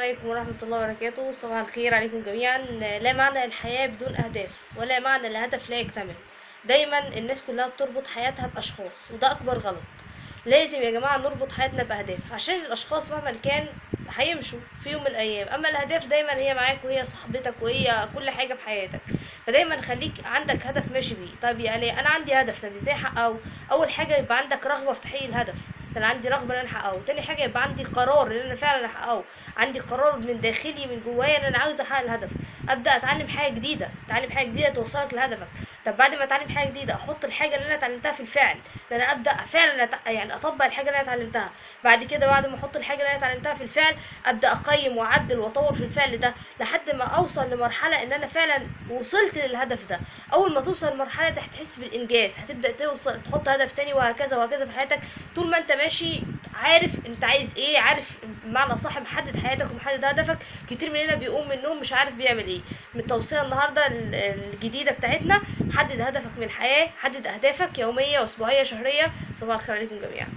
عليكم ورحمة الله وبركاته. صباح الخير عليكم جميعا. لا معنى الحياة بدون أهداف، ولا معنى الهدف لا يكتمل. دايما الناس كلها بتربط حياتها بأشخاص، وده أكبر غلط. لازم يا جماعة نربط حياتنا بأهداف، عشان الأشخاص مهما كان هيمشوا في يوم من الأيام، أما الأهداف دايما هي معاك، وهي صاحبتك، وهي كل حاجة في حياتك. فدايما خليك عندك هدف ماشي بيه. طيب يعني أنا عندي هدف، طب ازاي أحققه؟ أول حاجة يبقى عندك رغبة في تحقيق الهدف، انا عندي رغبه ان انا احققه. تاني حاجه يبقى عندي قرار ان انا فعلا احققه، عندي قرار من داخلي من جوايا ان انا عاوز احقق الهدف. ابدا اتعلم حاجه جديده، اتعلم حاجه جديده توصلك لهدفك. طب بعد ما اتعلم حاجه جديده احط الحاجه اللي انا اتعلمتها في الفعل، ان انا ابدا فعلا يعني اطبق الحاجه اللي انا اتعلمتها. بعد كده بعد ما احط الحاجه اللي انا اتعلمتها في الفعل، ابدا اقيم واعدل واطور في الفعل ده لحد ما اوصل لمرحله ان انا فعلا وصلت للهدف ده. اول ما توصل للمرحله دي هتحس بالانجاز، هتبدا توصل تحط هدف تاني، وهكذا وهكذا في حياتك. طول ما انت ماشي عارف انت عايز ايه، عارف بمعنى صح محدد حياتك ومحدد هدفك. كتير مننا بيقوم من النوم مش عارف بيعمل ايه. من التوصية النهارده الجديدة بتاعتنا: حدد هدفك من الحياة، حدد اهدافك يومية واسبوعية شهرية. صباح الخير عليكم جميعا.